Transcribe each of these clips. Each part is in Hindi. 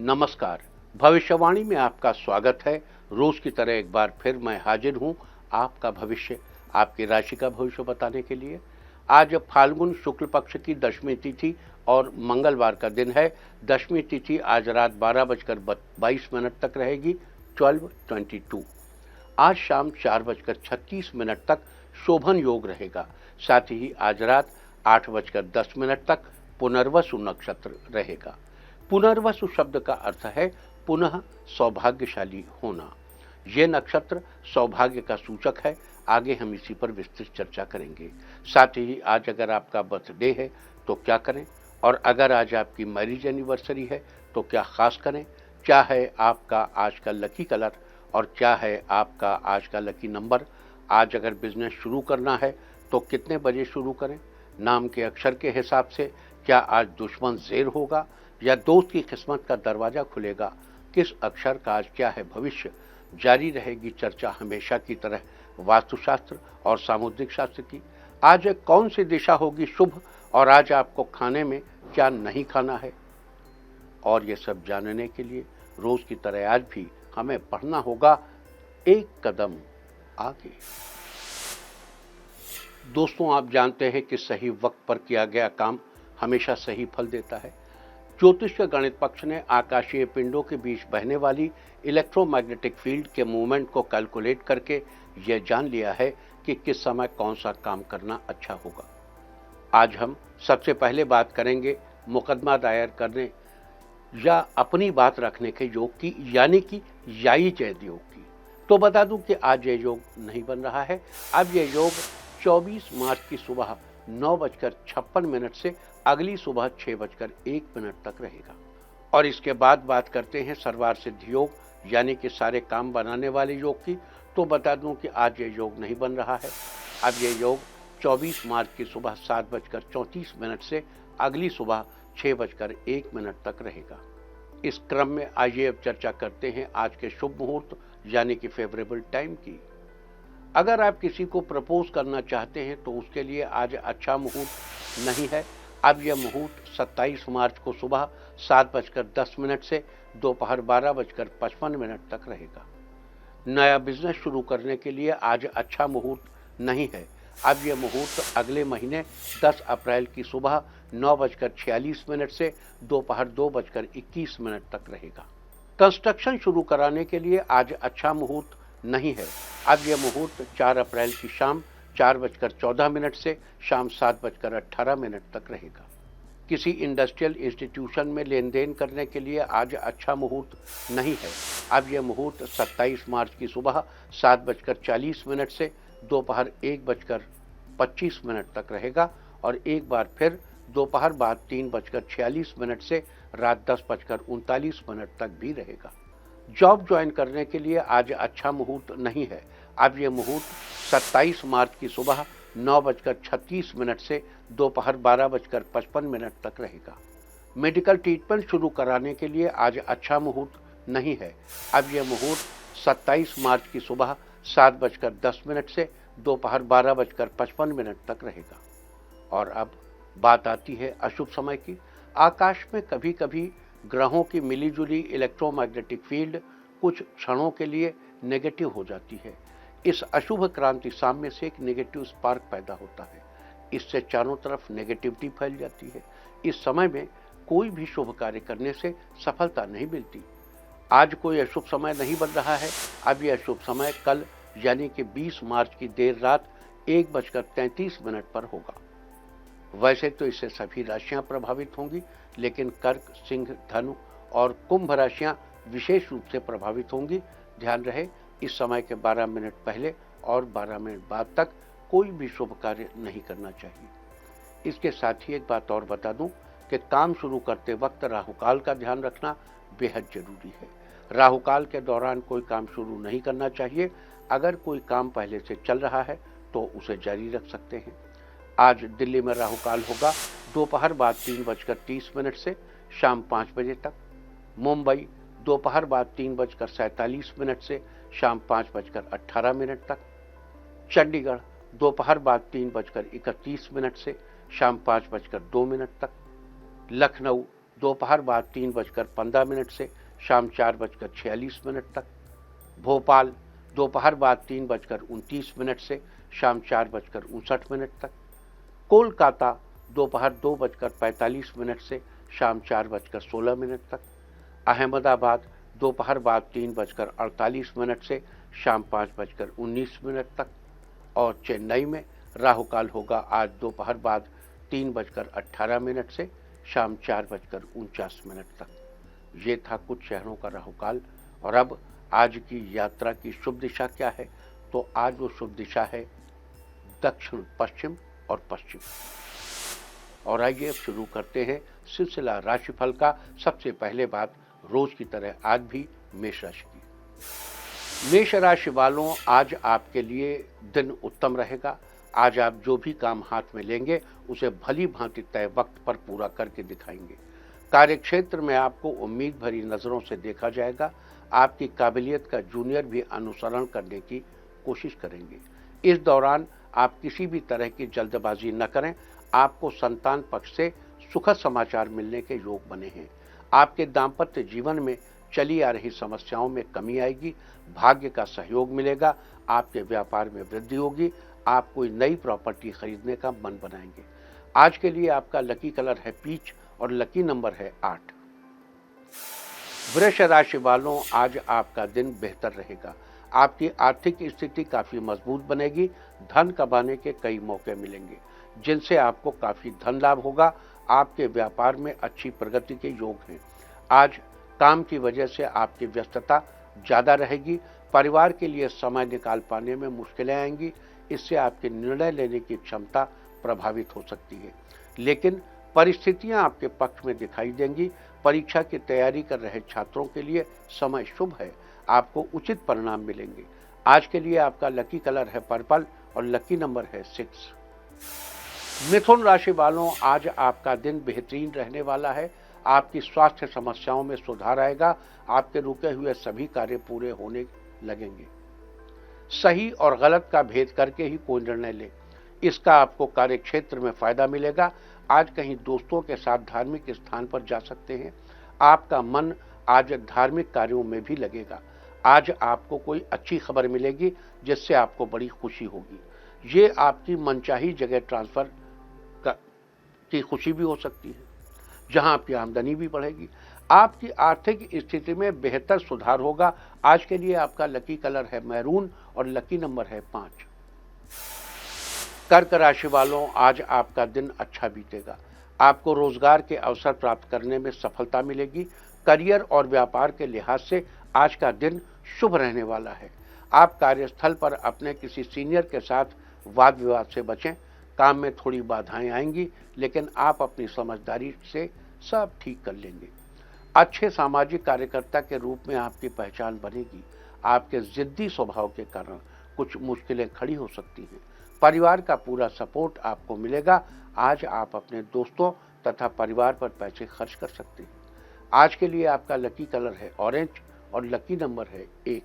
नमस्कार। भविष्यवाणी में आपका स्वागत है। रोज की तरह एक बार फिर मैं हाजिर हूं आपका भविष्य, आपकी राशि का भविष्य बताने के लिए। आज फाल्गुन शुक्ल पक्ष की दशमी तिथि और मंगलवार का दिन है। दशमी तिथि आज रात 12:22 तक रहेगी, 12:22। आज शाम 4:36 तक शोभन योग रहेगा। साथ ही आज रात 8:10 तक पुनर्वसु नक्षत्र रहेगा। पुनर्वसु शब्द का अर्थ है पुनः सौभाग्यशाली होना। यह नक्षत्र सौभाग्य का सूचक है। आगे हम इसी पर विस्तृत चर्चा करेंगे। साथ ही आज अगर आपका बर्थडे है तो क्या करें, और अगर आज आपकी मैरिज एनिवर्सरी है तो क्या खास करें, क्या है आपका आज का लकी कलर और क्या है आपका आज का लकी नंबर। आज अगर बिजनेस शुरू करना है तो कितने बजे शुरू करें, नाम के अक्षर के हिसाब से क्या आज दुश्मन ज़ेर होगा या दोस्त की किस्मत का दरवाजा खुलेगा, किस अक्षर का आज क्या है भविष्य। जारी रहेगी चर्चा हमेशा की तरह वास्तुशास्त्र और सामुद्रिक शास्त्र की। आज कौन सी दिशा होगी शुभ और आज आपको खाने में क्या नहीं खाना है, और ये सब जानने के लिए रोज की तरह आज भी हमें पढ़ना होगा एक कदम आगे। दोस्तों, आप जानते हैं कि सही वक्त पर किया गया काम हमेशा सही फल देता है। ज्योतिष के गणित पक्ष ने आकाशीय पिंडों के बीच बहने वाली इलेक्ट्रोमैग्नेटिक फील्ड के मूवमेंट को कैलकुलेट करके यह जान लिया है कि किस समय कौन सा काम करना अच्छा होगा। आज हम सबसे पहले बात करेंगे मुकदमा दायर करने या अपनी बात रखने के योग की, यानी कि याई जयद योग की। तो बता दूं कि आज यह योग नहीं बन रहा है। अब यह योग 24 मार्च की सुबह 9:56 से अगली सुबह 6:01 तक रहेगा। और इसके बाद बात करते हैं सर्वार सिद्धि योग, यानी कि सारे काम बनाने वाले योग की। तो बता दूं कि आज ये योग नहीं बन रहा है। अब ये योग 24 मार्च की सुबह 7:34 से अगली सुबह 6:01 तक रहेगा। इस क्रम में आइए अब चर्चा करते हैं आज के शुभ मुहूर्त, यानी कि फेवरेबल टाइम की। अगर आप किसी को प्रपोज करना चाहते हैं तो उसके लिए आज अच्छा मुहूर्त नहीं है। अब यह मुहूर्त 27 मार्च को सुबह 7:10 से दोपहर 12:55 तक रहेगा। नया बिजनेस शुरू करने के लिए आज अच्छा मुहूर्त नहीं है। अब यह मुहूर्त अगले महीने 10 अप्रैल की सुबह 9:46 से दोपहर 2:21 तक रहेगा। कंस्ट्रक्शन शुरू कराने के लिए आज अच्छा मुहूर्त नहीं है। अब यह मुहूर्त 4 अप्रैल की शाम 4:14 से शाम 7:18 तक रहेगा। किसी इंडस्ट्रियल इंस्टीट्यूशन में लेन देन करने के लिए आज अच्छा मुहूर्त नहीं है। अब यह मुहूर्त 27 मार्च की सुबह 7:40 से दोपहर 1:25 तक रहेगा और एक बार फिर दोपहर बाद 3:46 से रात 10:39 तक भी रहेगा। जॉब ज्वाइन करने के लिए आज अच्छा मुहूर्त नहीं है। अब यह मुहूर्त 27 मार्च की सुबह 9:36 से दोपहर 12:55 तक रहेगा। मेडिकल ट्रीटमेंट शुरू कराने के लिए आज अच्छा मुहूर्त नहीं है। अब यह मुहूर्त 27 मार्च की सुबह 7:10 से दोपहर 12:55 तक रहेगा। और अब बात आती है अशुभ समय की। आकाश में कभी कभी ग्रहों की मिलीजुली इलेक्ट्रोमैग्नेटिक फील्ड कुछ क्षणों के लिए नेगेटिव हो जाती है। इस अशुभ क्रांति साम्य से एक नेगेटिव स्पार्क पैदा होता है। इससे चारों तरफ नेगेटिविटी फैल जाती है। इस समय में कोई भी शुभ कार्य करने से सफलता नहीं मिलती। आज कोई अशुभ समय नहीं बन रहा है। अब यह अशुभ समय कल यानी कि 20 मार्च की देर रात 1:33 पर होगा। वैसे तो इससे सभी राशियां प्रभावित होंगी, लेकिन कर्क, सिंह, धनु और कुंभ राशियां विशेष रूप से प्रभावित होंगी। ध्यान रहे, इस समय के 12 मिनट पहले और 12 मिनट बाद तक कोई भी शुभ कार्य नहीं करना चाहिए। इसके साथ ही एक बात और बता दूं कि काम शुरू करते वक्त राहुकाल का ध्यान रखना बेहद जरूरी है। राहुकाल के दौरान कोई काम शुरू नहीं करना चाहिए। अगर कोई काम पहले से चल रहा है तो उसे जारी रख सकते हैं। आज दिल्ली में राहुकाल होगा दोपहर बाद 3:30 से शाम 5 बजे तक। मुंबई दोपहर बाद 3:47 से शाम 5:18 तक। चंडीगढ़ दोपहर बाद 3:31 से शाम 5:02 तक। लखनऊ दोपहर बाद 3:15 से शाम 4:46 तक। भोपाल दोपहर बाद 3:29 से शाम 4:59 तक। कोलकाता दोपहर 2:45 से शाम 4:16 तक। अहमदाबाद दोपहर बाद 3:48 से शाम 5:19 तक। और चेन्नई में राहुकाल होगा आज दोपहर बाद 3:18 से शाम 4:49 तक। ये था कुछ शहरों का राहुकाल। और अब आज की यात्रा की शुभ दिशा क्या है? तो आज वो शुभ दिशा है दक्षिण पश्चिम और पश्चिम। और आइए अब शुरू करते हैं सिलसिला राशिफल का। सबसे पहले बात रोज की तरह आज भी मेष राशि की। मेष राशि वालों, आज आपके लिए दिन उत्तम रहेगा। आज आप जो भी काम हाथ में लेंगे उसे भली भांति तय वक्त पर पूरा करके दिखाएंगे। कार्यक्षेत्र में आपको उम्मीद भरी नजरों से देखा जाएगा। आपकी काबिलियत का जूनियर भी अनुसरण करने की कोशिश करेंगे। इस दौरान आप किसी भी तरह की जल्दबाजी न करें। आपको संतान पक्ष से सुखद समाचार मिलने के योग बने हैं। आपके दाम्पत्य जीवन में चली आ रही समस्याओं में कमी आएगी। भाग्य का सहयोग मिलेगा। आपके व्यापार में वृद्धि होगी। आप कोई नई प्रॉपर्टी खरीदने का मन बनाएंगे। आज के लिए आपका लकी कलर है पीच और लकी नंबर है 8। वृष राशि वालों, आज आपका दिन बेहतर रहेगा। आपकी आर्थिक स्थिति काफी मजबूत बनेगी। धन कमाने के कई मौके मिलेंगे जिनसे आपको काफी धन लाभ होगा। आपके व्यापार में अच्छी प्रगति के योग हैं। आज काम की वजह से आपकी व्यस्तता ज्यादा रहेगी। परिवार के लिए समय निकाल पाने में मुश्किलें आएंगी। इससे आपके निर्णय लेने की क्षमता प्रभावित हो सकती है, लेकिन परिस्थितियां आपके पक्ष में दिखाई देंगी। परीक्षा की तैयारी कर रहे छात्रों के लिए समय शुभ है। आपको उचित परिणाम मिलेंगे। आज के लिए आपका लकी कलर है पर्पल और लकी नंबर है 6। मिथुन राशि वालों, आज आपका दिन बेहतरीन रहने वाला है। आपकी स्वास्थ्य समस्याओं में सुधार आएगा। आपके रुके हुए सभी कार्य पूरे होने लगेंगे। सही और गलत का भेद करके ही कोई निर्णय ले, इसका आपको कार्यक्षेत्र में फायदा मिलेगा। आज कहीं दोस्तों के साथ धार्मिक स्थान पर जा सकते हैं। आपका मन आज धार्मिक कार्यों में भी लगेगा। आज आपको कोई अच्छी खबर मिलेगी जिससे आपको बड़ी खुशी होगी। ये आपकी मनचाही जगह ट्रांसफर की खुशी भी हो सकती है, जहां आपकी आमदनी भी बढ़ेगी। आपकी आर्थिक स्थिति में बेहतर सुधार होगा। आज के लिए आपका लकी कलर है मैरून और लकी नंबर है 5। कर्क राशि वालों, आज आपका दिन अच्छा बीतेगा। आपको रोजगार के अवसर प्राप्त करने में सफलता मिलेगी। करियर और व्यापार के लिहाज से आज का दिन शुभ रहने वाला है। आप कार्यस्थल पर अपने किसी सीनियर के साथ वाद विवाद से बचें। काम में थोड़ी बाधाएं आएंगी, लेकिन आप अपनी समझदारी से सब ठीक कर लेंगे। अच्छे सामाजिक कार्यकर्ता के रूप में आपकी पहचान बनेगी। आपके जिद्दी स्वभाव के कारण कुछ मुश्किलें खड़ी हो सकती हैं। परिवार का पूरा सपोर्ट आपको मिलेगा। आज आप अपने दोस्तों तथा परिवार पर पैसे खर्च कर सकते हैं। आज के लिए आपका लकी कलर है ऑरेंज और लकी नंबर है 1।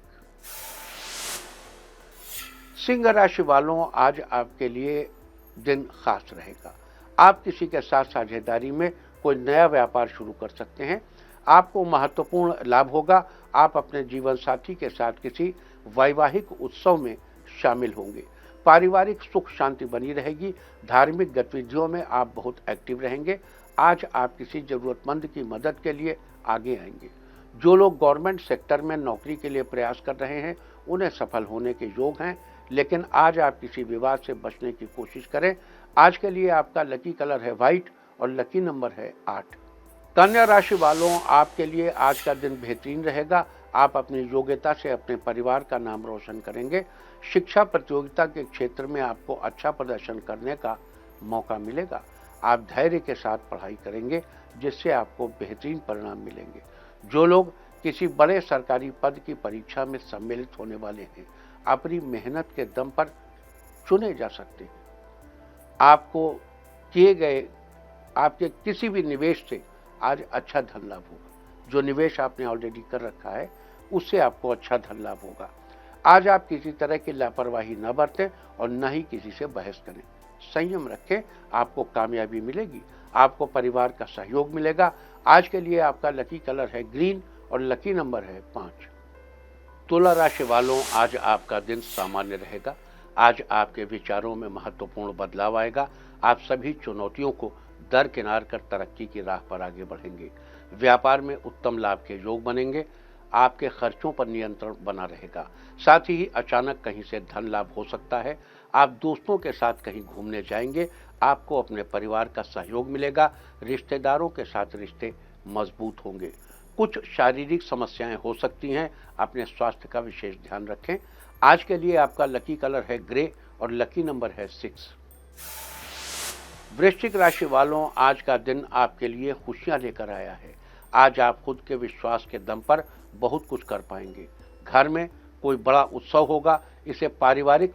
सिंह राशि वालों, आज आपके लिए दिन खास रहेगा। आप किसी के साथ साझेदारी में कोई नया व्यापार शुरू कर सकते हैं। आपको महत्वपूर्ण लाभ होगा। आप अपने जीवन साथी के साथ किसी वैवाहिक उत्सव में शामिल होंगे। पारिवारिक सुख शांति बनी रहेगी। धार्मिक गतिविधियों में आप बहुत एक्टिव रहेंगे। आज आप किसी जरूरतमंद की मदद के लिए आगे आएंगे। जो लोग गवर्नमेंट सेक्टर में नौकरी के लिए प्रयास कर रहे हैं उन्हें सफल होने के योग हैं, लेकिन आज आप किसी विवाद से बचने की कोशिश करें। आज के लिए आपका लकी कलर है व्हाइट और लकी नंबर है 8। कन्या राशि वालों, आपके लिए आज का दिन बेहतरीन रहेगा। आप अपनी योग्यता से अपने परिवार का नाम रोशन करेंगे। शिक्षा प्रतियोगिता के क्षेत्र में आपको अच्छा प्रदर्शन करने का मौका मिलेगा। आप धैर्य के साथ पढ़ाई करेंगे जिससे आपको बेहतरीन परिणाम मिलेंगे। जो लोग किसी बड़े सरकारी पद की परीक्षा में सम्मिलित होने वाले हैं, अपनी मेहनत के दम पर चुने जा सकते हैं। आपको किए गए आपके किसी भी निवेश से आज अच्छा धन लाभ होगा। जो निवेश आपने ऑलरेडी कर रखा है उससे आपको अच्छा धन लाभ होगा। आज आप किसी तरह की लापरवाही न बरतें और न ही किसी से बहस करें। संयम रखें, आपको कामयाबी मिलेगी, आपको परिवार का सहयोग मिलेगा। आज के लिए आपका लकी कलर है ग्रीन और लकी नंबर है 5। तुला राशि वालों, आज आपका दिन सामान्य रहेगा। आज आपके विचारों में महत्वपूर्ण बदलाव आएगा। आप सभी चुनौतियों को दरकिनार कर तरक्की की राह पर आगे बढ़ेंगे। व्यापार में उत्तम लाभ के योग बनेंगे। आपके खर्चों पर नियंत्रण बना रहेगा। साथ ही अचानक कहीं से धन लाभ हो सकता है। आप दोस्तों के साथ कहीं घूमने जाएंगे। आपको अपने परिवार का सहयोग मिलेगा। रिश्तेदारों के साथ रिश्ते मजबूत होंगे। कुछ शारीरिक समस्याएं हो सकती हैं, अपने स्वास्थ्य का विशेष ध्यान रखें। आज के लिए आपका लकी कलर है ग्रे और लकी नंबर है 6। वृश्चिक राशि वालों, आज का दिन आपके लिए खुशियां लेकर आया है। आज आप खुद के विश्वास के दम पर बहुत कुछ कर पाएंगे। घर में कोई बड़ा उत्सव होगा। इससे पारिवारिक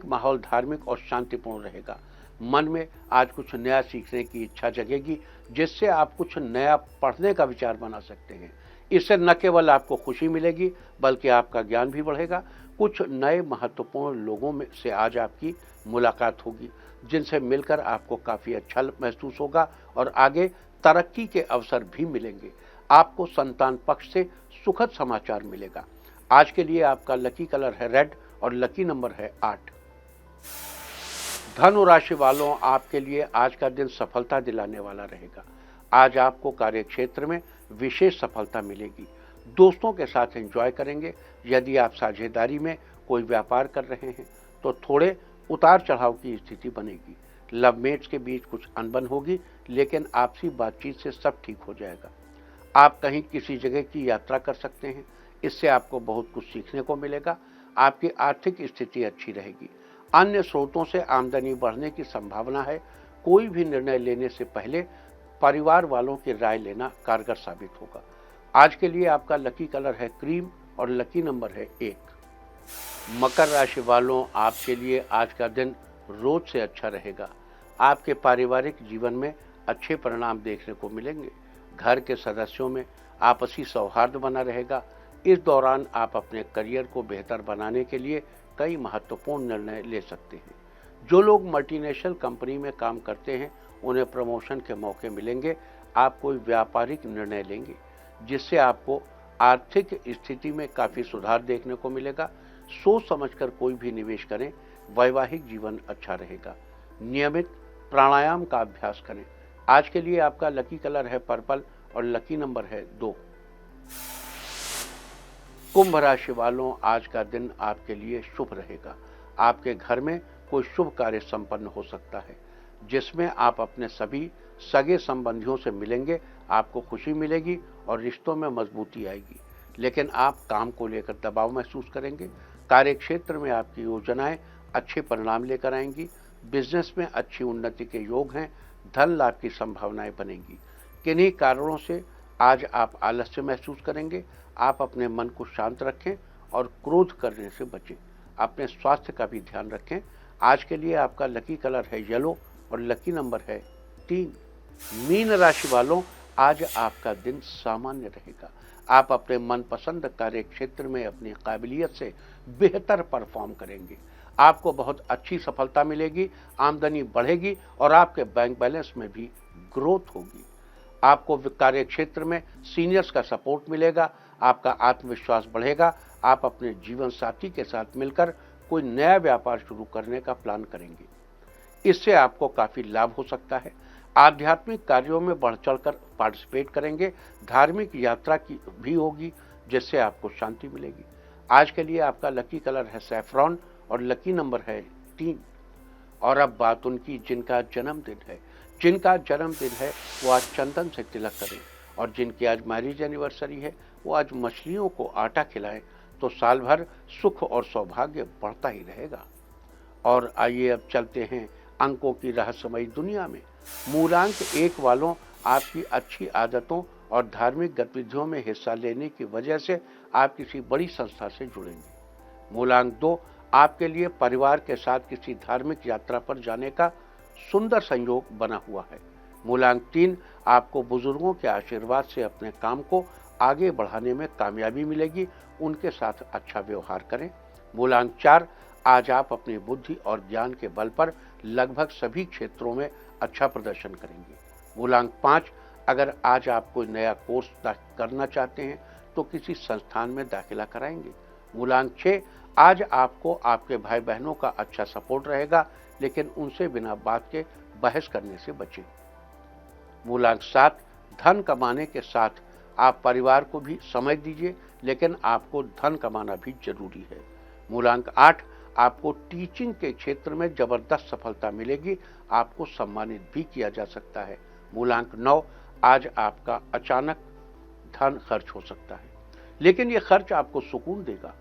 माहौल धार्मिक और शांतिपूर्ण रहेगा। मन में आज कुछ नया सीखने की इच्छा जगेगी, जिससे आप कुछ नया पढ़ने का विचार बना सकते हैं। इससे न केवल आपको खुशी मिलेगी, बल्कि आपका ज्ञान भी बढ़ेगा। कुछ नए महत्वपूर्ण लोगों में से आज आपकी मुलाकात होगी, जिनसे मिलकर आपको काफ़ी अच्छा महसूस होगा और आगे तरक्की के अवसर भी मिलेंगे। आपको संतान पक्ष से सुखद समाचार मिलेगा। आज के लिए आपका लकी कलर है रेड और लकी नंबर है 8। धनु राशि वालों, आपके लिए आज का दिन सफलता दिलाने वाला रहेगा। आज आपको कार्य क्षेत्र में विशेष सफलता मिलेगी। दोस्तों के साथ एंजॉय करेंगे। यदि आप साझेदारी में कोई व्यापार कर रहे हैं तो थोड़े उतार चढ़ाव की स्थिति बनेगी। लवमेट्स के बीच कुछ अनबन होगी, लेकिन आपसी बातचीत से सब ठीक हो जाएगा। आप कहीं किसी जगह की यात्रा कर सकते हैं। इससे आपको बहुत कुछ सीखने को मिलेगा। आपकी आर्थिक स्थिति अच्छी रहेगी। अन्य स्रोतों से आमदनी बढ़ने की संभावना है। कोई भी निर्णय लेने से पहले परिवार वालों की राय लेना कारगर साबित होगा। आज के लिए आपका लकी कलर है क्रीम और लकी नंबर है 1। मकर राशि वालों, आपके लिए आज का दिन रोज से अच्छा रहेगा। आपके पारिवारिक जीवन में अच्छे परिणाम देखने को मिलेंगे। घर के सदस्यों में आपसी सौहार्द बना रहेगा। इस दौरान आप अपने करियर को बेहतर बनाने के लिए कई महत्वपूर्ण निर्णय ले सकते हैं। जो लोग मल्टीनेशनल कंपनी में काम करते हैं, उन्हें प्रमोशन के मौके मिलेंगे। आप कोई व्यापारिक निर्णय लेंगे, जिससे आपको आर्थिक स्थिति में काफ़ी सुधार देखने को मिलेगा। सोच समझकर कोई भी निवेश करें। वैवाहिक जीवन अच्छा रहेगा। नियमित प्राणायाम का अभ्यास करें। आज के लिए आपका लकी कलर है पर्पल और लकी नंबर है 2। कुंभ राशि वालों, आज का दिन आपके लिए शुभ रहेगा। आपके घर में कोई शुभ कार्य संपन्न हो सकता है, जिसमें आप अपने सभी सगे संबंधियों से मिलेंगे। आपको खुशी मिलेगी और रिश्तों में मजबूती आएगी, लेकिन आप काम को लेकर दबाव महसूस करेंगे। कार्य क्षेत्र में आपकी योजनाएं अच्छे परिणाम लेकर आएंगी। बिजनेस में अच्छी उन्नति के योग हैं। धन लाभ की संभावनाएं बनेंगी। किन्हीं कारणों से आज आप आलस्य महसूस करेंगे। आप अपने मन को शांत रखें और क्रोध करने से बचें। अपने स्वास्थ्य का भी ध्यान रखें। आज के लिए आपका लकी कलर है येलो और लकी नंबर है 3। मीन राशि वालों, आज आपका दिन सामान्य रहेगा। आप अपने मनपसंद कार्य क्षेत्र में अपनी काबिलियत से बेहतर परफॉर्म करेंगे। आपको बहुत अच्छी सफलता मिलेगी। आमदनी बढ़ेगी और आपके बैंक बैलेंस में भी ग्रोथ होगी। आपको कार्य क्षेत्र में सीनियर्स का सपोर्ट मिलेगा। आपका आत्मविश्वास बढ़ेगा। आप अपने जीवन साथी के साथ मिलकर कोई नया व्यापार शुरू करने का प्लान करेंगे। इससे आपको काफ़ी लाभ हो सकता है। आध्यात्मिक कार्यों में बढ़ चढ़कर पार्टिसिपेट करेंगे। धार्मिक यात्रा की भी होगी, जिससे आपको शांति मिलेगी। आज के लिए आपका लकी कलर है सैफ्रॉन और लकी नंबर है 3। और अब बात उनकी जिनका जन्मदिन है। वो आज चंदन से तिलक करें, और जिनकी आज मैरिज एनिवर्सरी है वो आज मछलियों को आटा खिलाएं, तो साल भर सुख और सौभाग्य बढ़ता ही रहेगा। और आइए अब चलते हैं अंकों की रहस्यमयी दुनिया में। मूलांक 1 वालों, आपकी अच्छी आदतों और धार्मिक गतिविधियों में हिस्सा लेने की वजह से आप किसी बड़ी संस्था से जुड़ेंगे। मूलांक 2, आपके लिए परिवार के साथ किसी धार्मिक यात्रा पर जाने का सुंदर संयोग बना हुआ है। मूलांक 3, आपको बुजुर्गों के आशीर्वाद से अपने काम को आगे बढ़ाने में कामयाबी मिलेगी। उनके साथ अच्छा व्यवहार करें। मूलांक 4, आज आप अपनी बुद्धि और ज्ञान के बल पर लगभग सभी क्षेत्रों में अच्छा प्रदर्शन करेंगे। मूलांक 5, अगर आज आप कोई नया कोर्स करना चाहते हैं तो किसी संस्थान में दाखिला कराएंगे। मूलांक 6, आज आपको आपके भाई बहनों का अच्छा सपोर्ट रहेगा, लेकिन उनसे बिना बात के बहस करने से बचें। मूलांक 7, धन कमाने के साथ आप परिवार को भी समय दीजिए, लेकिन आपको धन कमाना भी जरूरी है। मूलांक 8, आपको टीचिंग के क्षेत्र में जबरदस्त सफलता मिलेगी, आपको सम्मानित भी किया जा सकता है। मूलांक 9, आज आपका अचानक धन खर्च हो सकता है, लेकिन यह खर्च आपको सुकून देगा।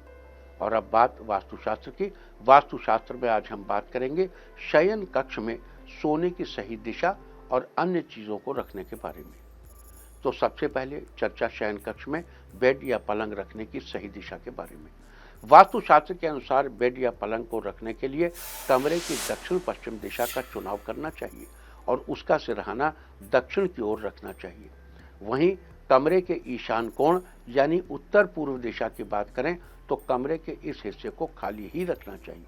और अब बात वास्तुशास्त्र की। वास्तुशास्त्र में आज हम बात करेंगे शयन कक्ष में सोने की सही दिशा और अन्य चीजों को रखने के बारे में। तो सबसे पहले चर्चा शयन कक्ष में बेड या पलंग रखने की सही दिशा के बारे में। वास्तुशास्त्र के अनुसार बेड या पलंग को रखने के लिए कमरे की दक्षिण पश्चिम दिशा का चुनाव करना चाहिए और उसका सिरहाना दक्षिण की ओर रखना चाहिए। वहीं कमरे के ईशान कोण यानी उत्तर पूर्व दिशा की बात करें तो कमरे के इस हिस्से को खाली ही रखना चाहिए।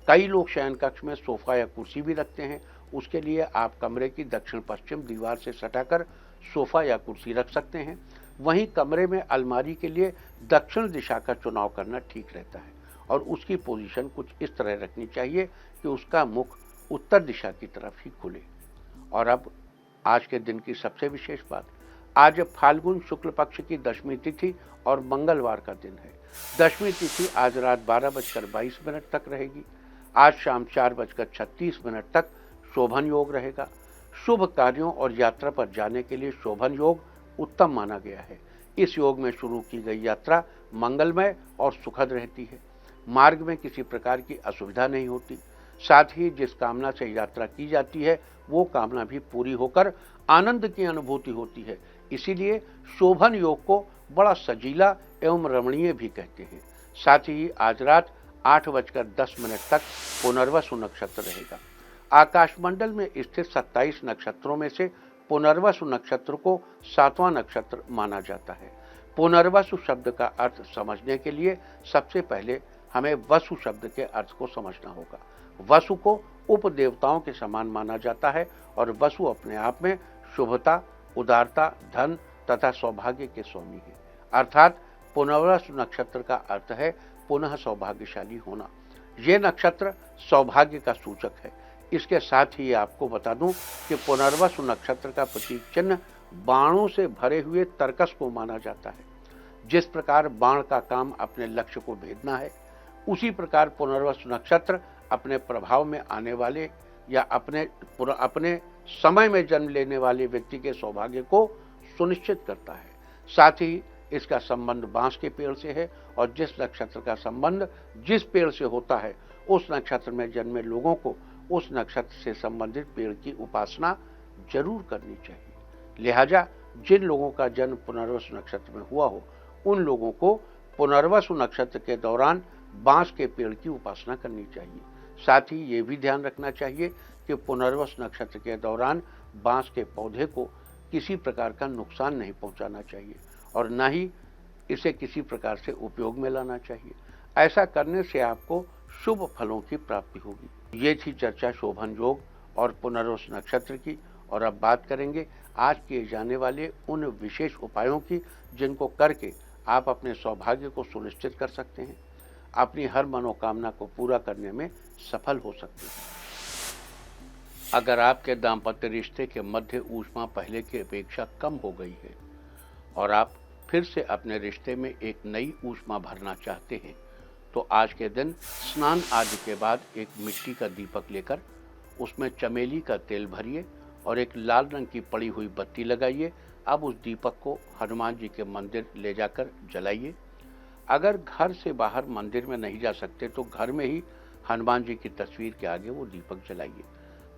कई लोग शयन कक्ष में सोफा या कुर्सी भी रखते हैं, उसके लिए आप कमरे की दक्षिण पश्चिम दीवार से सटाकर सोफा या कुर्सी रख सकते हैं। वहीं कमरे में अलमारी के लिए दक्षिण दिशा का चुनाव करना ठीक रहता है और उसकी पोजीशन कुछ इस तरह रखनी चाहिए कि उसका मुख उत्तर दिशा की तरफ ही खुले। और अब आज के दिन की सबसे विशेष बात, आज फाल्गुन शुक्ल पक्ष की दशमी तिथि और मंगलवार का दिन है। दशमी तिथि आज रात 12:22 तक रहेगी। आज शाम 4:36 तक शोभन योग रहेगा। शुभ कार्यों और यात्रा पर जाने के लिए शोभन योग उत्तम माना गया है। इस योग में शुरू की गई यात्रा मंगलमय और सुखद रहती है। मार्ग में किसी प्रकार की असुविधा नहीं होती। साथ ही जिस कामना से यात्रा की जाती है वो कामना भी पूरी होकर आनंद की अनुभूति होती है। इसीलिए शोभन योग को बड़ा सजीला एवं रमणीय भी कहते हैं। साथ ही आज रात 8:10 तक पुनर्वसु नक्षत्र रहेगा। आकाशमंडल में स्थित 27 नक्षत्रों में से पुनर्वसु नक्षत्र को 7वां नक्षत्र माना जाता है। पुनर्वसु शब्द का अर्थ समझने के लिए सबसे पहले हमें वसु शब्द के अर्थ को समझना होगा। वसु को उपदेवताओं के समान माना जाता है और वसु अपने आप में शुभता, उदारता, धन तथा सौभाग्य के स्वामी है। अर्थात पुनर्वसु नक्षत्र का अर्थ है पुनः सौभाग्यशाली होना। ये नक्षत्र सौभाग्य का सूचक है। इसके साथ ही आपको बता दूं कि पुनर्वसु नक्षत्र का प्रतीक चिन्ह बाणों से भरे हुए तरकस को माना जाता है। जिस प्रकार बाण का काम अपने लक्ष्य को भेदना है, उसी प्रकार पुनर्वसु नक्षत्र अपने प्रभाव में आने वाले या अपने समय में जन्म लेने वाले व्यक्ति के सौभाग्य को सुनिश्चित करता है। साथ ही इसका संबंध बांस के पेड़ से है और जिस नक्षत्र का संबंध जिस पेड़ से होता है उस नक्षत्र में जन्मे लोगों को उस नक्षत्र से संबंधित पेड़ की उपासना जरूर करनी चाहिए। लिहाजा जिन लोगों का जन्म पुनर्वसु नक्षत्र में हुआ हो उन लोगों को पुनर्वसु नक्षत्र के दौरान बांस के पेड़ की उपासना करनी चाहिए। साथ ही ये भी ध्यान रखना चाहिए कि पुनर्वसु नक्षत्र के दौरान बांस के पौधे को किसी प्रकार का नुकसान नहीं पहुंचाना चाहिए और न ही इसे किसी प्रकार से उपयोग में लाना चाहिए। ऐसा करने से आपको शुभ फलों की प्राप्ति होगी। ये थी चर्चा शोभन योग और पुनर्वसु नक्षत्र की। और अब बात करेंगे आज किए जाने वाले उन विशेष उपायों की जिनको करके आप अपने सौभाग्य को सुनिश्चित कर सकते हैं, अपनी हर मनोकामना को पूरा करने में सफल हो सकते हैं। अगर आपके दाम्पत्य रिश्ते के मध्य ऊष्मा पहले की अपेक्षा कम हो गई है और आप फिर से अपने रिश्ते में एक नई ऊष्मा भरना चाहते हैं तो आज के दिन स्नान आदि के बाद एक मिट्टी का दीपक लेकर उसमें चमेली का तेल भरिए और एक लाल रंग की पड़ी हुई बत्ती लगाइए। अब उस दीपक को हनुमान जी के मंदिर ले जाकर जलाइए। अगर घर से बाहर मंदिर में नहीं जा सकते तो घर में ही हनुमान जी की तस्वीर के आगे वो दीपक जलाइए।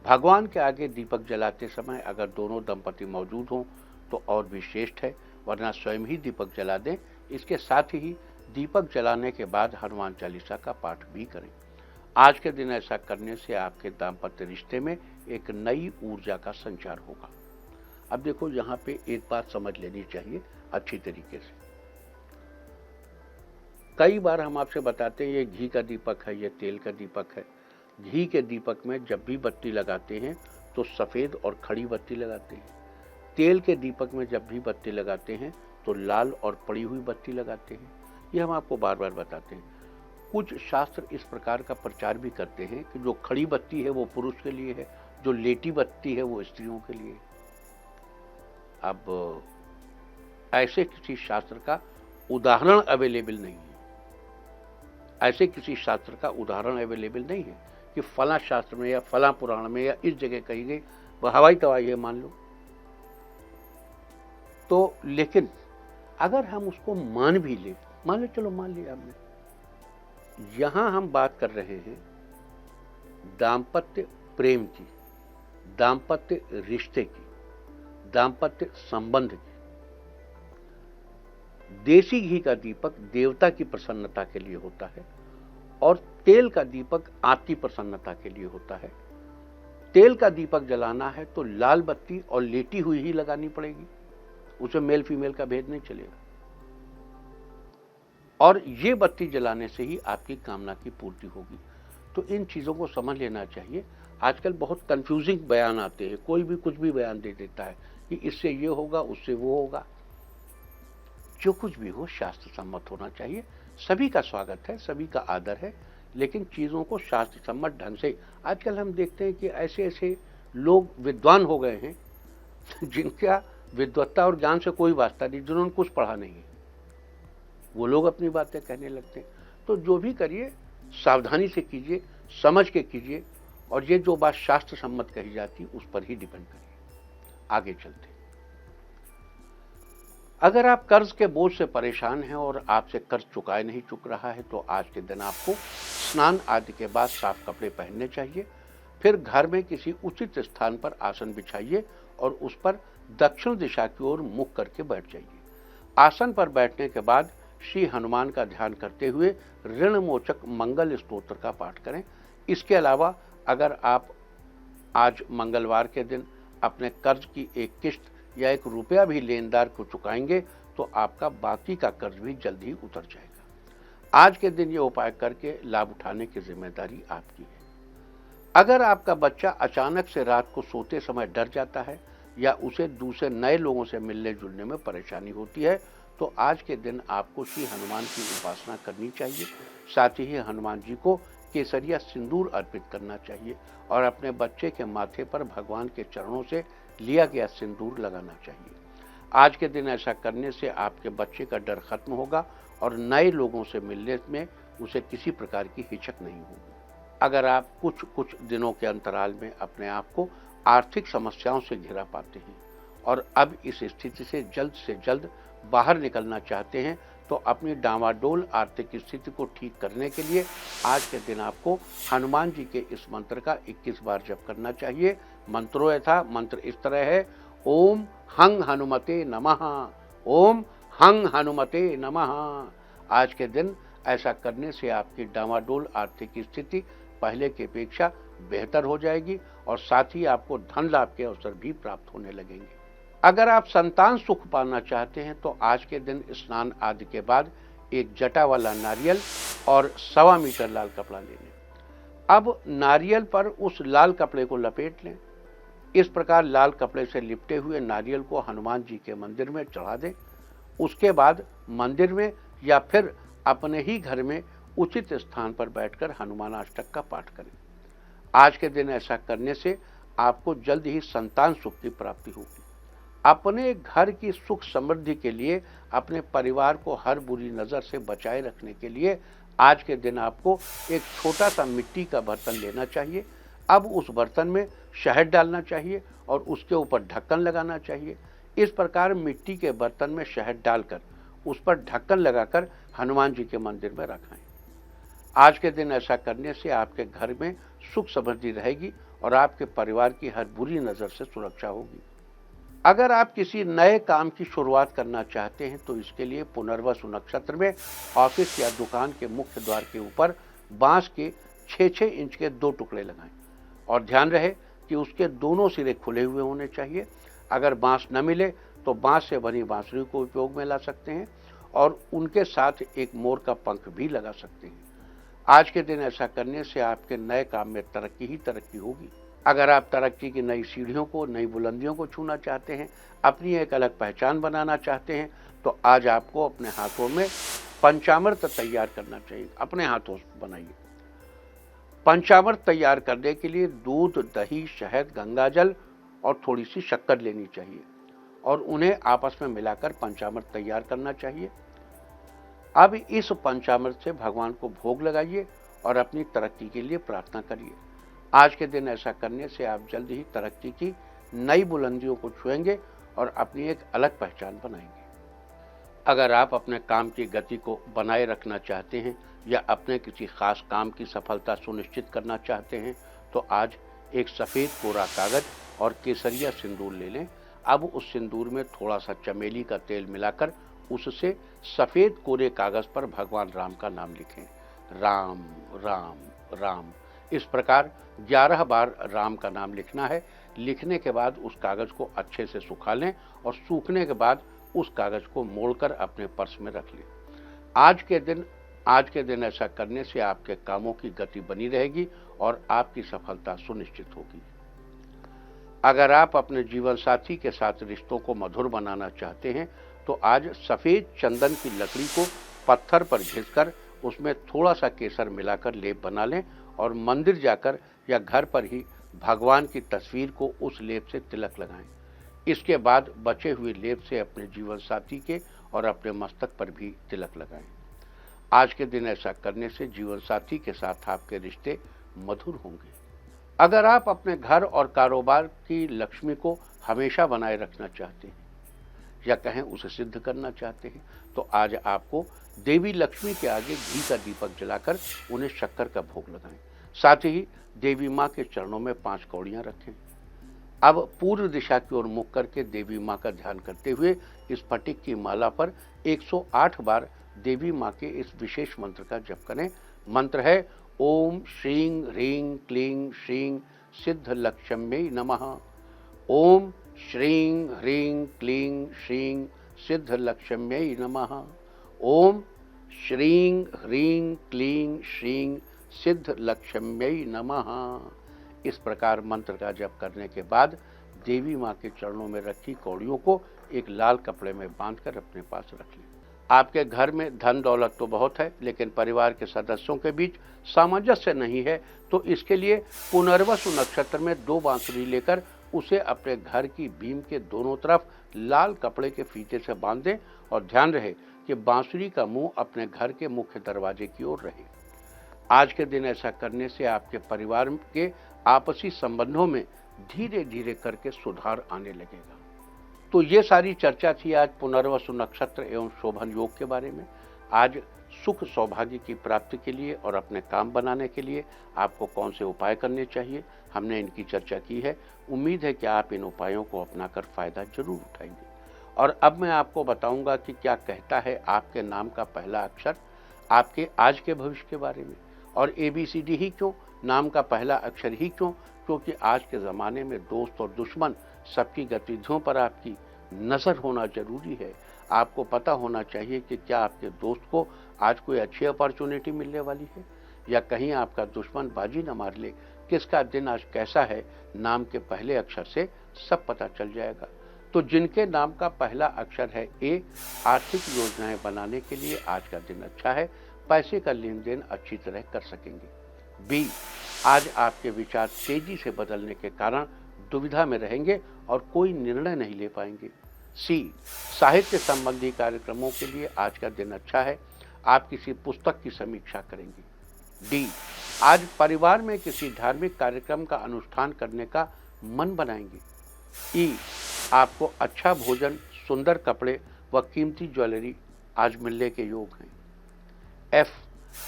भगवान के आगे दीपक जलाते समय अगर दोनों दंपति मौजूद हों तो और भी श्रेष्ठ है, वरना स्वयं ही दीपक जला दें। इसके साथ ही दीपक जलाने के बाद हनुमान चालीसा का पाठ भी करें। आज के दिन ऐसा करने से आपके दाम्पत्य रिश्ते में एक नई ऊर्जा का संचार होगा। अब देखो, यहाँ पे एक बात समझ लेनी चाहिए अच्छी तरीके से। कई बार हम आपसे बताते हैं ये घी का दीपक है, ये तेल का दीपक है। घी के दीपक में जब भी बत्ती लगाते हैं तो सफ़ेद और खड़ी बत्ती लगाते हैं। तेल के दीपक में जब भी बत्ती लगाते हैं तो लाल और पड़ी हुई बत्ती लगाते हैं। ये हम आपको बार बार बताते हैं। कुछ शास्त्र इस प्रकार का प्रचार भी करते हैं कि जो खड़ी बत्ती है वो पुरुष के लिए है, जो लेटी बत्ती है वो स्त्रियों के लिए। अब ऐसे किसी शास्त्र का उदाहरण अवेलेबल नहीं है। ऐसे किसी शास्त्र का उदाहरण अवेलेबल नहीं है कि फला शास्त्र में या फला पुराण में या इस जगह कही गई, वह हवाई तवाई है मान लो। तो लेकिन अगर हम उसको मान भी ले, मान लो, चलो मान लिया हमने, यहां हम बात कर रहे हैं दाम्पत्य प्रेम की, दाम्पत्य रिश्ते की, दाम्पत्य संबंध की। देसी घी का दीपक देवता की प्रसन्नता के लिए होता है और तेल का दीपक आपकी प्रसन्नता के लिए होता है। तेल का दीपक जलाना है तो लाल बत्ती और लेटी हुई ही लगानी पड़ेगी, उसे मेल फीमेल का भेद नहीं चलेगा। और ये बत्ती जलाने से ही आपकी कामना की पूर्ति होगी। तो इन चीजों को समझ लेना चाहिए। आजकल बहुत कंफ्यूजिंग बयान आते हैं, कोई भी कुछ भी बयान दे देता है कि इससे ये होगा, उससे वो होगा। जो कुछ भी हो शास्त्र सम्मत होना चाहिए। सभी का स्वागत है, सभी का आदर है, लेकिन चीजों को शास्त्र सम्मत ढंग से। आजकल हम देखते हैं कि ऐसे ऐसे लोग विद्वान हो गए हैं जिनका विद्वत्ता और ज्ञान से कोई वास्ता नहीं, जिन्होंने कुछ पढ़ा नहीं है, वो लोग अपनी बातें कहने लगते हैं। तो जो भी करिए सावधानी से कीजिए, समझ के कीजिए, और ये जो बात शास्त्र सम्मत कही जाती उस पर ही डिपेंड करिए। आगे चलते हैं। अगर आप कर्ज के बोझ से परेशान हैं और आपसे कर्ज चुकाए नहीं चुक रहा है तो आज के दिन आपको स्नान आदि के बाद साफ कपड़े पहनने चाहिए। फिर घर में किसी उचित स्थान पर आसन बिछाइए और उस पर दक्षिण दिशा की ओर मुख करके बैठ जाइए। आसन पर बैठने के बाद श्री हनुमान का ध्यान करते हुए ऋण मोचक मंगल स्तोत्र का पाठ करें। इसके अलावा अगर आप आज मंगलवार के दिन अपने कर्ज की एक किस्त या एक रुपया भी लेनदार को चुकाएंगे तो आपका बाकी का कर्ज भी जल्द ही उतर जाएगा। आज के दिन ये उपाय करके लाभ उठाने की जिम्मेदारी आपकी है। अगर आपका बच्चा अचानक से रात को सोते समय डर जाता है या उसे दूसरे नए लोगों से मिलने जुलने में परेशानी होती है तो आज के दिन आपको श्री हनुमान की उपासना करनी चाहिए। साथ ही हनुमान जी को केसरिया सिंदूर अर्पित करना चाहिए और अपने बच्चे के माथे पर भगवान के चरणों से लिया गया सिंदूर लगाना चाहिए। आज के दिन ऐसा करने से आपके बच्चे का डर खत्म होगा और नए लोगों से मिलने में उसे किसी प्रकार की हिचक नहीं होगी। अगर आप कुछ दिनों के अंतराल में अपने आप को आर्थिक समस्याओं से घिरा पाते हैं और अब इस स्थिति से जल्द बाहर निकलना चाहते हैं तो अपनी डामाडोल आर्थिक स्थिति को ठीक करने के लिए आज के दिन आपको हनुमान जी के इस मंत्र का 21 बार जप करना चाहिए। मंत्रों यथा मंत्र इस तरह है, ओम हंग हनुमते नमः, ओम हंग हनुमते नमः। आज के दिन ऐसा करने से आपकी डामाडोल आर्थिक स्थिति पहले की अपेक्षा बेहतर हो जाएगी और साथ ही आपको धन लाभ के अवसर भी प्राप्त होने लगेंगे। अगर आप संतान सुख पाना चाहते हैं तो आज के दिन स्नान आदि के बाद एक जटा वाला नारियल और 1.25 मीटर लाल कपड़ा ले लें। अब नारियल पर उस लाल कपड़े को लपेट लें। इस प्रकार लाल कपड़े से लिपटे हुए नारियल को हनुमान जी के मंदिर में चढ़ा दें। उसके बाद मंदिर में या फिर अपने ही घर में उचित स्थान पर बैठकर हनुमान अष्टक का पाठ करें। आज के दिन ऐसा करने से आपको जल्द ही संतान सुख की प्राप्ति होगी। अपने घर की सुख समृद्धि के लिए, अपने परिवार को हर बुरी नजर से बचाए रखने के लिए आज के दिन आपको एक छोटा सा मिट्टी का बर्तन लेना चाहिए। अब उस बर्तन में शहद डालना चाहिए और उसके ऊपर ढक्कन लगाना चाहिए। इस प्रकार मिट्टी के बर्तन में शहद डालकर उस पर ढक्कन लगाकर हनुमान जी के मंदिर में रखाएं। आज के दिन ऐसा करने से आपके घर में सुख समृद्धि रहेगी और आपके परिवार की हर बुरी नजर से सुरक्षा होगी। अगर आप किसी नए काम की शुरुआत करना चाहते हैं तो इसके लिए पुनर्वसु नक्षत्र में ऑफिस या दुकान के मुख्य द्वार के ऊपर बांस के 6-6 इंच के 2 टुकड़े लगाएं और ध्यान रहे कि उसके दोनों सिरे खुले हुए होने चाहिए। अगर बांस न मिले तो बांस से बनी बांसुरी को उपयोग में ला सकते हैं और उनके साथ एक मोर का पंख भी लगा सकते हैं। आज के दिन ऐसा करने से आपके नए काम में तरक्की ही तरक्की होगी। अगर आप तरक्की की नई सीढ़ियों को, नई बुलंदियों को छूना चाहते हैं, अपनी एक अलग पहचान बनाना चाहते हैं, तो आज आपको अपने हाथों में पंचामृत तैयार करना चाहिए। अपने हाथों से बनाइए। पंचामृत तैयार करने के लिए दूध, दही, शहद, गंगाजल और थोड़ी सी शक्कर लेनी चाहिए और उन्हें आपस में मिलाकर पंचामृत तैयार करना चाहिए। अब इस पंचामृत से भगवान को भोग लगाइए और अपनी तरक्की के लिए प्रार्थना करिए। आज के दिन ऐसा करने से आप जल्द ही तरक्की की नई बुलंदियों को छुएंगे और अपनी एक अलग पहचान बनाएंगे। अगर आप अपने काम की गति को बनाए रखना चाहते हैं या अपने किसी खास काम की सफलता सुनिश्चित करना चाहते हैं, तो आज एक सफ़ेद कोरा कागज और केसरिया सिंदूर ले लें। अब उस सिंदूर में थोड़ा सा चमेली का तेल मिलाकर उससे सफ़ेद कोरे कागज पर भगवान राम का नाम लिखें। राम राम राम। इस प्रकार 11 बार राम का नाम लिखना है। लिखने के बाद उस कागज को अच्छे से सुखा लें और सूखने के बाद उस कागज को मोड़कर अपने पर्स में रख लें। आज के दिन ऐसा करने से आपके कामों की गति बनी रहेगी और आपकी सफलता सुनिश्चित होगी। अगर आप अपने जीवन साथी के साथ रिश्तों को मधुर बनाना चाहते हैं, तो आज सफ़ेद चंदन की लकड़ी को पत्थर पर घिसकर उसमें थोड़ा सा केसर मिलाकर लेप बना लें और मंदिर जाकर या घर पर ही भगवान की तस्वीर को उस लेप से तिलक लगाएं। इसके बाद बचे हुए लेप से अपने जीवन साथी के और अपने मस्तक पर भी तिलक लगाएं। आज के दिन ऐसा करने से जीवन साथी के साथ आपके रिश्ते मधुर होंगे। अगर आप अपने घर और कारोबार की लक्ष्मी को हमेशा बनाए रखना चाहते हैं या कहें उसे सिद्ध करना चाहते हैं, तो आज आपको देवी लक्ष्मी के आगे घी का दीपक जलाकर उन्हें शक्कर का भोग लगाएं। साथ ही देवी माँ के चरणों में 5 कौड़ियाँ रखें। अब पूर्व दिशा की ओर मुख करके देवी माँ का ध्यान करते हुए इस फटिक की माला पर 108 बार देवी माँ के इस विशेष मंत्र का जप करें। मंत्र है ओम श्रीं ह्रीं क्लीं श्रीं सिद्ध लक्ष्म्यै नमः। ओम श्रीं ह्रीं क्लीं श्रीं सिद्ध लक्ष्म्यै नमः। ओम श्रीं ह्रीं क्लीं श्रीं सिद्ध लक्ष्म्यै नमः। इस प्रकार मंत्र का जप करने के बाद देवी माँ के चरणों में रखी कौड़ियों को एक लाल कपड़े में बांधकर अपने पास रख लें। आपके घर में धन दौलत तो बहुत है, लेकिन परिवार के सदस्यों के बीच सामंजस्य नहीं है, तो इसके लिए पुनर्वसु नक्षत्र में 2 बांसुरी लेकर उसे अपने घर की बीम के दोनों तरफ लाल कपड़े के फीते से बांध दें और ध्यान रहे कि बांसुरी का मुंह अपने घर के मुख्य दरवाजे की ओर रहे। आज के दिन ऐसा करने से आपके परिवार के आपसी संबंधों में धीरे धीरे करके सुधार आने लगेगा। तो ये सारी चर्चा थी आज पुनर्वसु नक्षत्र एवं शोभन योग के बारे में। आज सुख सौभाग्य की प्राप्ति के लिए और अपने काम बनाने के लिए आपको कौन से उपाय करने चाहिए, हमने इनकी चर्चा की है। उम्मीद है कि आप इन उपायों को अपनाकर फायदा जरूर उठाएंगे। और अब मैं आपको बताऊंगा कि क्या कहता है आपके नाम का पहला अक्षर आपके आज के भविष्य के बारे में। और ABCD ही क्यों, नाम का पहला अक्षर ही क्यों? क्योंकि आज के ज़माने में दोस्त और दुश्मन सबकी गतिविधियों पर आपकी नज़र होना जरूरी है। आपको पता होना चाहिए कि क्या आपके दोस्त को आज कोई अच्छी अपॉर्चुनिटी मिलने वाली है या कहीं आपका दुश्मन बाजी न मार ले। किसका दिन आज कैसा है, नाम के पहले अक्षर से सब पता चल जाएगा। तो जिनके नाम का पहला अक्षर है A, आर्थिक योजनाएं बनाने के लिए आज का दिन अच्छा है। पैसे का लेन देन अच्छी तरह कर सकेंगे। B, आज आपके विचार तेजी से बदलने के कारण दुविधा में रहेंगे और कोई निर्णय नहीं ले पाएंगे। C, साहित्य संबंधी कार्यक्रमों के लिए आज का दिन अच्छा है। आप किसी पुस्तक की समीक्षा करेंगे। D, आज परिवार में किसी धार्मिक कार्यक्रम का अनुष्ठान करने का मन बनाएंगे। E, आपको अच्छा भोजन, सुंदर कपड़े व कीमती ज्वेलरी आज मिलने के योग हैं। F,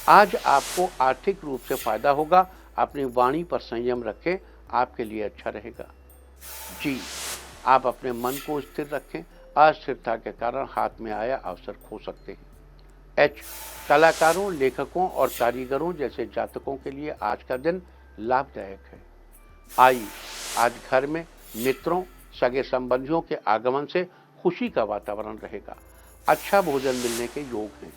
आज आपको आर्थिक रूप से फायदा होगा। अपनी वाणी पर संयम रखें, आपके लिए अच्छा रहेगा। G, आप अपने मन को स्थिर रखें। अस्थिरता के कारण हाथ में आया अवसर खो सकते हैं। H, कलाकारों, लेखकों और कारीगरों जैसे जातकों के लिए आज का दिन लाभदायक है। I, आज घर में मित्रों, सगे संबंधियों के आगमन से खुशी का वातावरण रहेगा। अच्छा भोजन मिलने के योग हैं।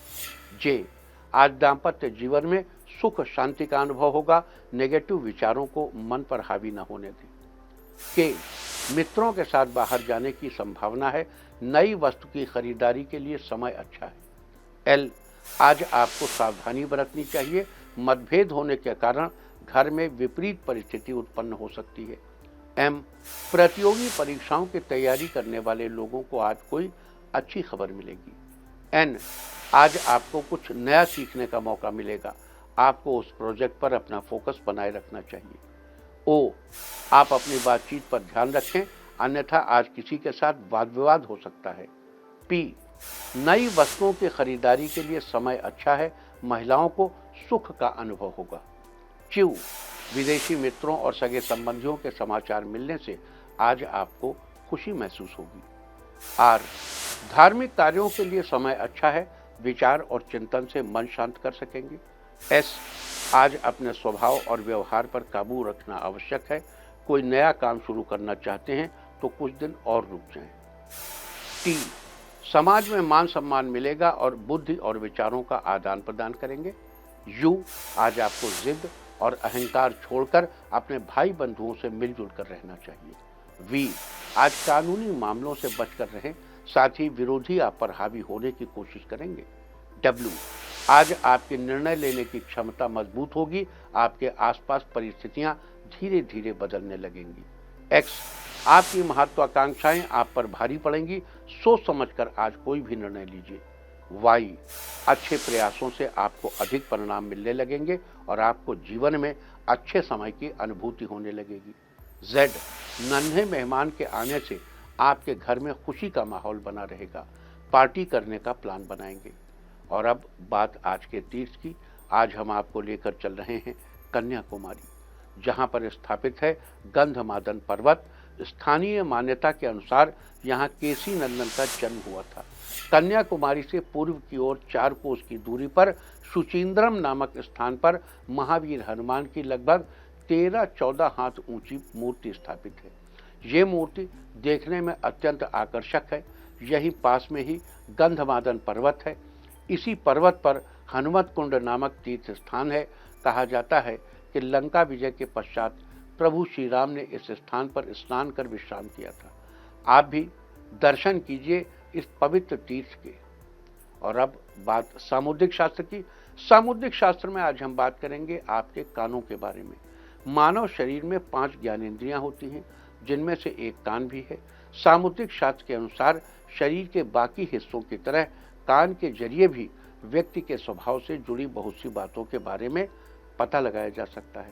जे, आज दाम्पत्य जीवन में सुख शांति का अनुभव होगा, नेगेटिव विचारों को मन पर हावी न होने दें। के, मित्रों के साथ बाहर जाने की संभावना है, नई वस्तु की खरीदारी के लिए समय अच्छा है। एल, आज आपको सावधानी बरतनी चाहिए, मतभेद होने के कारण घर में विपरीत परिस्थिति उत्पन्न हो सकती है। एम, प्रतियोगी परीक्षाओं की तैयारी करने वाले लोगों को आज कोई अच्छी खबर मिलेगी। एन, आज आपको कुछ नया सीखने का मौका मिलेगा, आपको उस प्रोजेक्ट पर अपना फोकस बनाए रखना चाहिए। ओ, आप अपनी बातचीत पर ध्यान रखें, अन्यथा आज किसी के साथ वाद विवाद हो सकता है। पी, नई वस्तुओं की खरीदारी के लिए समय अच्छा है, महिलाओं को सुख का अनुभव होगा। क्यू, विदेशी मित्रों और सगे संबंधियों के समाचार मिलने से आज आपको खुशी महसूस होगी। आर, धार्मिक कार्यों के लिए समय अच्छा है, विचार और चिंतन से मन शांत कर सकेंगे। एस, आज अपने स्वभाव और व्यवहार पर काबू रखना आवश्यक है, कोई नया काम शुरू करना चाहते हैं तो कुछ दिन और रुक जाएं। टी, समाज में मान सम्मान मिलेगा और बुद्धि और विचारों का आदान प्रदान करेंगे। यू, आज आपको जिद और अहंकार छोड़कर अपने भाई बंधुओं से मिलजुल कर रहना चाहिए। वी, आज कानूनी मामलों से बचकर रहें, साथ ही विरोधी आप पर हावी होने की कोशिश करेंगे। डब्ल्यू, आज आपके निर्णय लेने की क्षमता मजबूत होगी, आपके आसपास परिस्थितियां धीरे धीरे बदलने लगेंगी। एक्स, आपकी महत्वाकांक्षाएं आप पर भारी पड़ेंगी, सोच समझकर आज कोई भी निर्णय लीजिए। वाई, अच्छे प्रयासों से आपको अधिक परिणाम मिलने लगेंगे और आपको जीवन में अच्छे समय की अनुभूति होने लगेगी। जेड, नन्हे मेहमान के आने से आपके घर में खुशी का माहौल बना रहेगा, पार्टी करने का प्लान बनाएंगे। और अब बात आज के तीर्थ की। आज हम आपको लेकर चल रहे हैं कन्याकुमारी, जहां पर स्थापित है गंधमादन पर्वत। स्थानीय मान्यता के अनुसार यहाँ केसी नंदन का जन्म हुआ था। कन्याकुमारी से पूर्व की ओर 4 कोस की दूरी पर सुचिंद्रम नामक स्थान पर महावीर हनुमान की लगभग 13-14 हाथ ऊंची मूर्ति स्थापित है। ये मूर्ति देखने में अत्यंत आकर्षक है। यही पास में ही गंधमादन पर्वत है। इसी पर्वत पर हनुमत कुंड नामक तीर्थ स्थान है। कहा जाता है कि लंका विजय के पश्चात प्रभु श्री राम ने इस स्थान पर स्नान कर विश्राम किया था। आप भी दर्शन कीजिए इस पवित्र तीर्थ के। और अब बात सामुद्रिक शास्त्र की। सामुद्रिक शास्त्र में आज हम बात करेंगे आपके कानों के बारे में। मानव शरीर में 5 ज्ञानेंद्रियां होती हैं, जिनमें से एक कान भी है। सामुद्रिक शास्त्र के अनुसार शरीर के बाकी हिस्सों की तरह कान के जरिए भी व्यक्ति के स्वभाव से जुड़ी बहुत सी बातों के बारे में पता लगाया जा सकता है।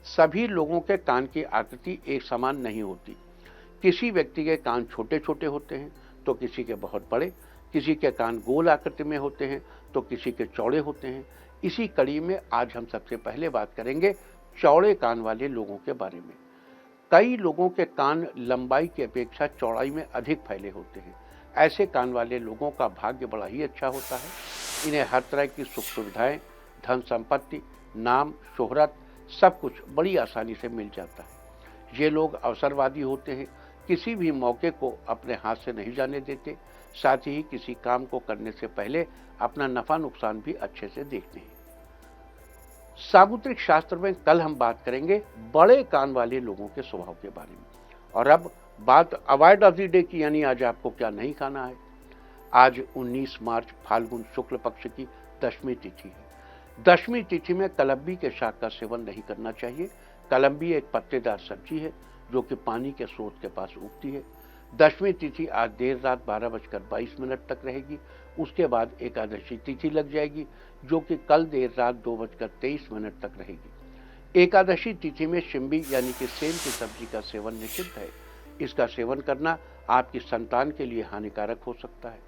सभी लोगों के कान की आकृति एक समान नहीं होती। किसी व्यक्ति के कान छोटे छोटे होते हैं तो किसी के बहुत बड़े, किसी के कान गोल आकृति में होते हैं तो किसी के चौड़े होते हैं। इसी कड़ी में आज हम सबसे पहले बात करेंगे चौड़े कान वाले लोगों के बारे में। कई लोगों के कान लंबाई की अपेक्षा चौड़ाई में अधिक फैले होते हैं। ऐसे कान वाले लोगों का भाग्य बड़ा ही अच्छा होता है। इन्हें हर तरह की सुख सुविधाएं, धन संपत्ति, नाम, शोहरत सब कुछ बड़ी आसानी से मिल जाता है। ये लोग अवसरवादी होते हैं, किसी भी मौके को अपने हाथ से नहीं जाने देते। साथ ही किसी काम को करने से पहले अपना नफा नुकसान भी अच्छे से देखते हैं। सामुद्रिक शास्त्र में कल हम बात करेंगे बड़े कान वाले लोगों के स्वभाव के बारे में। और अब बात अवॉइड ऑफ द डे की, यानी आज आपको क्या नहीं खाना है। आज 19 मार्च फाल्गुन शुक्ल पक्ष की दशमी तिथि है। दशमी तिथि में कलम्बी के शाक का सेवन नहीं करना चाहिए। कलम्बी एक पत्तेदार सब्जी है जो कि पानी के स्रोत के पास उगती है। दशमी तिथि आज देर रात 12:22 तक रहेगी। उसके बाद एकादशी तिथि लग जाएगी जो कि कल देर रात 2:23 तक रहेगी। एकादशी तिथि में शिम्बी यानी कि सेम की सब्जी का सेवन निषिद्ध है। इसका सेवन करना आपकी संतान के लिए हानिकारक हो सकता है।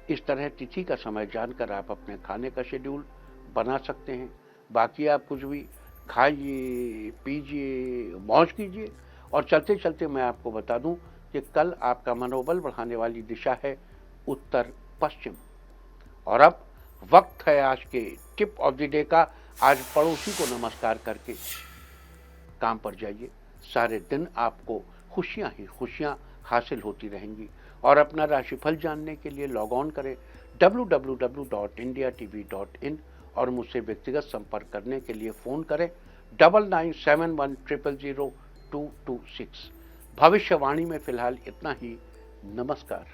इस तरह तिथि का समय जानकर आप अपने खाने का शेड्यूल बना सकते हैं। बाकी आप कुछ भी खाइए, पीजिए, मौज कीजिए। और चलते चलते मैं आपको बता दूं कि कल आपका मनोबल बढ़ाने वाली दिशा है उत्तर पश्चिम। और अब वक्त है आज के टिप ऑफ द डे का। आज पड़ोसी को नमस्कार करके काम पर जाइए। सारे दिन आपको खुशियां ही खुशियां हासिल होती रहेंगी। और अपना राशिफल जानने के लिए लॉग ऑन करें www.indiatv.in और मुझसे व्यक्तिगत संपर्क करने के लिए फ़ोन करें 9971000226। भविष्यवाणी में फिलहाल इतना ही। नमस्कार।